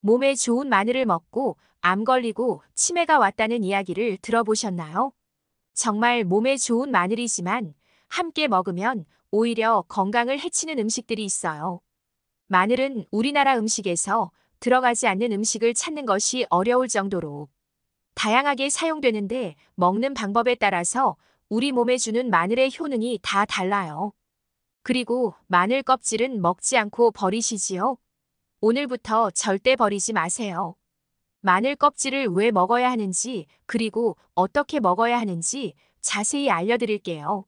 몸에 좋은 마늘을 먹고 암 걸리고 치매가 왔다는 이야기를 들어보셨나요? 정말 몸에 좋은 마늘이지만 함께 먹으면 오히려 건강을 해치는 음식들이 있어요. 마늘은 우리나라 음식에서 들어가지 않는 음식을 찾는 것이 어려울 정도로 다양하게 사용되는데 먹는 방법에 따라서 우리 몸에 주는 마늘의 효능이 다 달라요. 그리고 마늘 껍질은 먹지 않고 버리시지요? 오늘부터 절대 버리지 마세요. 마늘 껍질을 왜 먹어야 하는지, 그리고 어떻게 먹어야 하는지 자세히 알려드릴게요.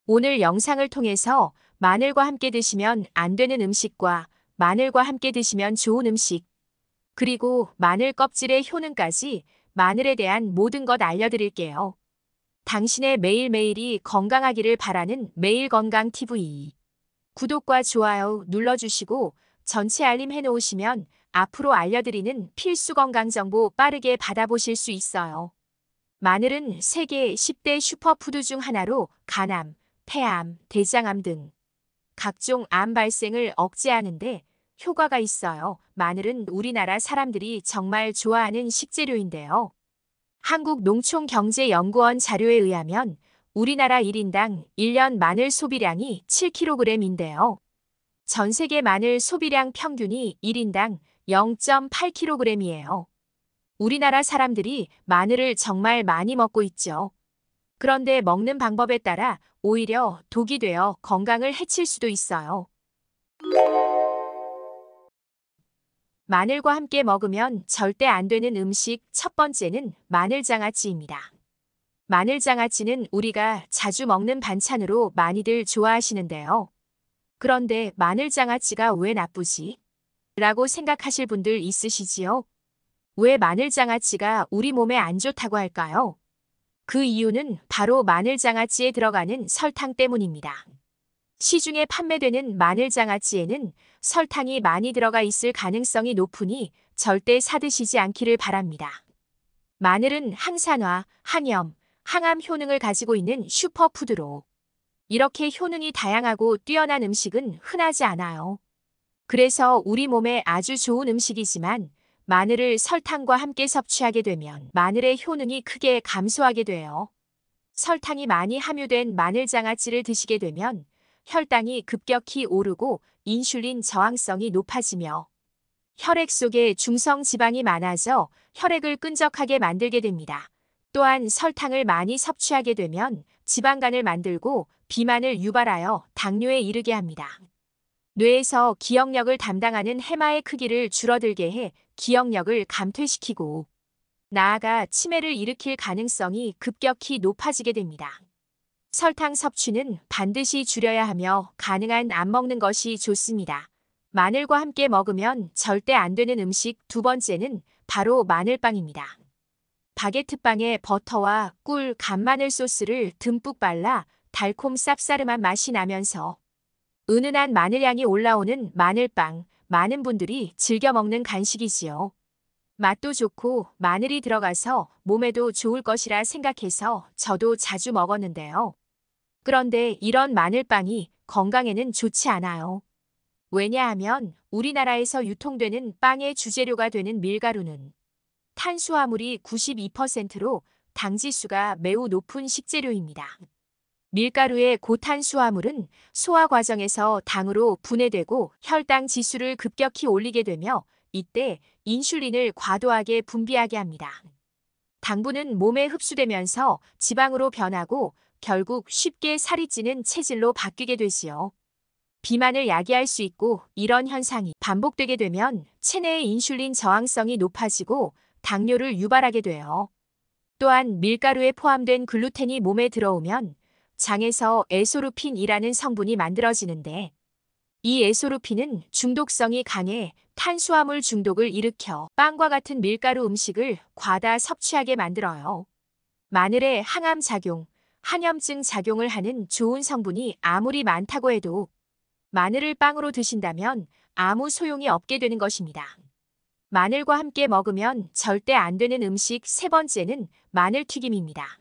오늘 영상을 통해서 마늘과 함께 드시면 안 되는 음식과 마늘과 함께 드시면 좋은 음식, 그리고 마늘 껍질의 효능까지 마늘에 대한 모든 것 알려드릴게요. 당신의 매일매일이 건강하기를 바라는 매일건강TV. 구독과 좋아요 눌러주시고 전체 알림 해놓으시면 앞으로 알려드리는 필수 건강정보 빠르게 받아보실 수 있어요. 마늘은 세계 10대 슈퍼푸드 중 하나로 간암, 폐암, 대장암 등 각종 암 발생을 억제하는데 효과가 있어요. 마늘은 우리나라 사람들이 정말 좋아하는 식재료인데요. 한국농촌경제연구원 자료에 의하면 우리나라 1인당 1년 마늘 소비량이 7kg인데요. 전 세계 마늘 소비량 평균이 1인당 0.8kg이에요. 우리나라 사람들이 마늘을 정말 많이 먹고 있죠. 그런데 먹는 방법에 따라 오히려 독이 되어 건강을 해칠 수도 있어요. 마늘과 함께 먹으면 절대 안 되는 음식 첫 번째는 마늘장아찌입니다. 마늘장아찌는 우리가 자주 먹는 반찬으로 많이들 좋아하시는데요. 그런데 마늘장아찌가 왜 나쁘지? 라고 생각하실 분들 있으시지요? 왜 마늘장아찌가 우리 몸에 안 좋다고 할까요? 그 이유는 바로 마늘장아찌에 들어가는 설탕 때문입니다. 시중에 판매되는 마늘장아찌에는 설탕이 많이 들어가 있을 가능성이 높으니 절대 사드시지 않기를 바랍니다. 마늘은 항산화, 항염, 항암 효능을 가지고 있는 슈퍼푸드로 이렇게 효능이 다양하고 뛰어난 음식은 흔하지 않아요. 그래서 우리 몸에 아주 좋은 음식이지만 마늘을 설탕과 함께 섭취하게 되면 마늘의 효능이 크게 감소하게 돼요. 설탕이 많이 함유된 마늘장아찌를 드시게 되면 혈당이 급격히 오르고 인슐린 저항성이 높아지며 혈액 속에 중성 지방이 많아져 혈액을 끈적하게 만들게 됩니다. 또한 설탕을 많이 섭취하게 되면 지방간을 만들고 비만을 유발하여 당뇨에 이르게 합니다. 뇌에서 기억력을 담당하는 해마의 크기를 줄어들게 해 기억력을 감퇴시키고 나아가 치매를 일으킬 가능성이 급격히 높아지게 됩니다. 설탕 섭취는 반드시 줄여야 하며 가능한 안 먹는 것이 좋습니다. 마늘과 함께 먹으면 절대 안 되는 음식 두 번째는 바로 마늘빵입니다. 바게트빵에 버터와 꿀, 간마늘 소스를 듬뿍 발라 달콤 쌉싸름한 맛이 나면서 은은한 마늘향이 올라오는 마늘빵, 많은 분들이 즐겨 먹는 간식이지요. 맛도 좋고 마늘이 들어가서 몸에도 좋을 것이라 생각해서 저도 자주 먹었는데요. 그런데 이런 마늘빵이 건강에는 좋지 않아요. 왜냐하면 우리나라에서 유통되는 빵의 주재료가 되는 밀가루는 탄수화물이 92%로 당지수가 매우 높은 식재료입니다. 밀가루의 고탄수화물은 소화 과정에서 당으로 분해되고 혈당 지수를 급격히 올리게 되며 이때 인슐린을 과도하게 분비하게 합니다. 당분은 몸에 흡수되면서 지방으로 변하고 결국 쉽게 살이 찌는 체질로 바뀌게 되지요. 비만을 야기할 수 있고 이런 현상이 반복되게 되면 체내의 인슐린 저항성이 높아지고 당뇨를 유발하게 돼요. 또한 밀가루에 포함된 글루텐이 몸에 들어오면 장에서 에소루핀이라는 성분이 만들어지는데 이 에소루핀은 중독성이 강해 탄수화물 중독을 일으켜 빵과 같은 밀가루 음식을 과다 섭취하게 만들어요. 마늘의 항암 작용, 항염증 작용을 하는 좋은 성분이 아무리 많다고 해도 마늘을 빵으로 드신다면 아무 소용이 없게 되는 것입니다. 마늘과 함께 먹으면 절대 안 되는 음식 세 번째는 마늘튀김입니다.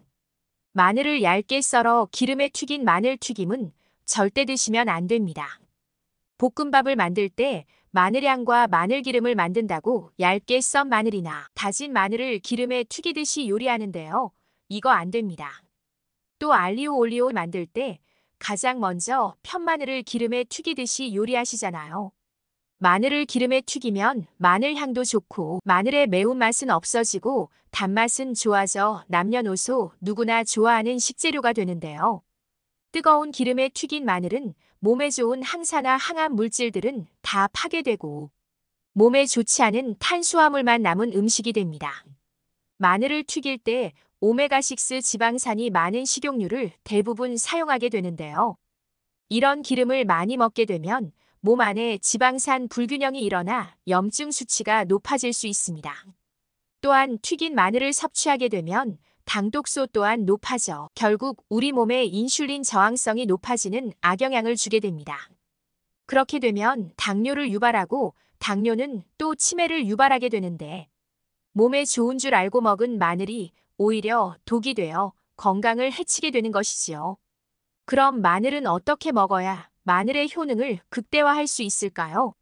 마늘을 얇게 썰어 기름에 튀긴 마늘튀김은 절대 드시면 안 됩니다. 볶음밥을 만들 때 마늘향과 마늘기름을 만든다고 얇게 썬 마늘이나 다진 마늘을 기름에 튀기듯이 요리하는데요. 이거 안 됩니다. 또 알리오 올리오 만들 때 가장 먼저 편마늘을 기름에 튀기듯이 요리하시잖아요. 마늘을 기름에 튀기면 마늘 향도 좋고 마늘의 매운맛은 없어지고 단맛은 좋아져 남녀노소 누구나 좋아하는 식재료가 되는데요. 뜨거운 기름에 튀긴 마늘은 몸에 좋은 항산화 항암 물질들은 다 파괴되고 몸에 좋지 않은 탄수화물만 남은 음식이 됩니다. 마늘을 튀길 때 오메가6 지방산이 많은 식용유를 대부분 사용하게 되는데요. 이런 기름을 많이 먹게 되면 몸 안에 지방산 불균형이 일어나 염증 수치가 높아질 수 있습니다. 또한 튀긴 마늘을 섭취하게 되면 당독소 또한 높아져 결국 우리 몸의 인슐린 저항성이 높아지는 악영향을 주게 됩니다. 그렇게 되면 당뇨를 유발하고 당뇨는 또 치매를 유발하게 되는데 몸에 좋은 줄 알고 먹은 마늘이 오히려 독이 되어 건강을 해치게 되는 것이지요. 그럼 마늘은 어떻게 먹어야 마늘의 효능을 극대화할 수 있을까요?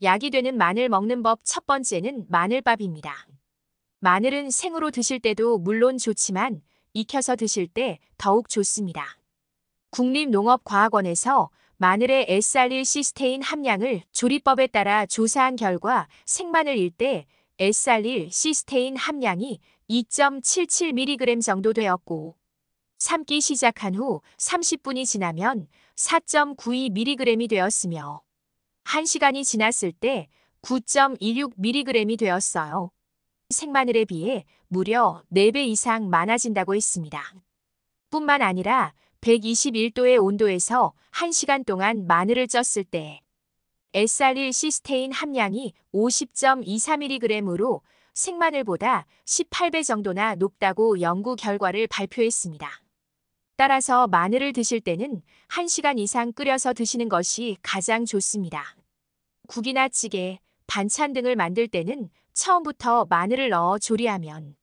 약이 되는 마늘 먹는 법 첫 번째는 마늘밥입니다. 마늘은 생으로 드실 때도 물론 좋지만 익혀서 드실 때 더욱 좋습니다. 국립농업과학원에서 마늘의 S알릴시스테인 함량을 조리법에 따라 조사한 결과 생마늘일 때 S알릴시스테인 함량이 2.77mg 정도 되었고 삶기 시작한 후 30분이 지나면 4.92mg이 되었으며 1시간이 지났을 때 9.16mg이 되었어요. 생마늘에 비해 무려 4배 이상 많아진다고 했습니다. 뿐만 아니라 121도의 온도에서 1시간 동안 마늘을 쪘을 때 S알릴시스테인 함량이 50.24mg으로 생마늘보다 18배 정도나 높다고 연구 결과를 발표했습니다. 따라서 마늘을 드실 때는 1시간 이상 끓여서 드시는 것이 가장 좋습니다. 국이나 찌개, 반찬 등을 만들 때는 처음부터 마늘을 넣어 조리하면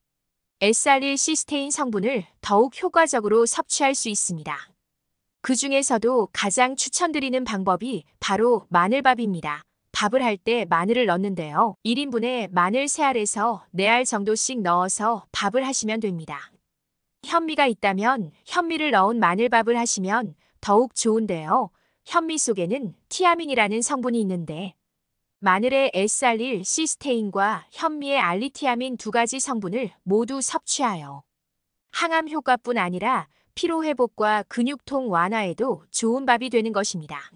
S알릴시스테인 성분을 더욱 효과적으로 섭취할 수 있습니다. 그 중에서도 가장 추천드리는 방법이 바로 마늘밥입니다. 밥을 할 때 마늘을 넣는데요. 1인분에 마늘 3알에서 4알 정도씩 넣어서 밥을 하시면 됩니다. 현미가 있다면 현미를 넣은 마늘밥을 하시면 더욱 좋은데요. 현미 속에는 티아민이라는 성분이 있는데 마늘의 S알릴시스테인과 현미의 알리티아민 두 가지 성분을 모두 섭취하여 항암 효과뿐 아니라 피로회복과 근육통 완화에도 좋은 밥이 되는 것입니다.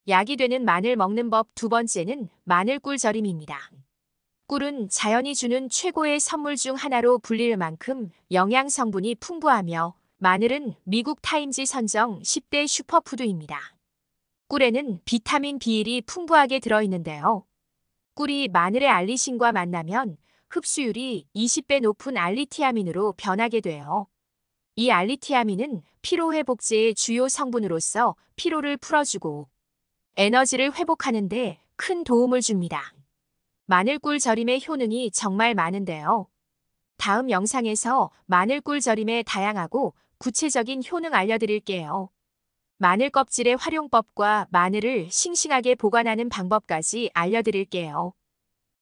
약이 되는 마늘 먹는 법 두 번째는 마늘꿀 절임입니다. 꿀은 자연이 주는 최고의 선물 중 하나로 불릴 만큼 영양 성분이 풍부하며 마늘은 미국 타임지 선정 10대 슈퍼푸드입니다. 꿀에는 비타민 B1이 풍부하게 들어있는데요. 꿀이 마늘의 알리신과 만나면 흡수율이 20배 높은 알리티아민으로 변하게 돼요. 이 알리티아민은 피로회복제의 주요 성분으로서 피로를 풀어주고 에너지를 회복하는 데 큰 도움을 줍니다. 마늘꿀 절임의 효능이 정말 많은데요. 다음 영상에서 마늘꿀 절임의 다양하고 구체적인 효능 알려드릴게요. 마늘 껍질의 활용법과 마늘을 싱싱하게 보관하는 방법까지 알려드릴게요.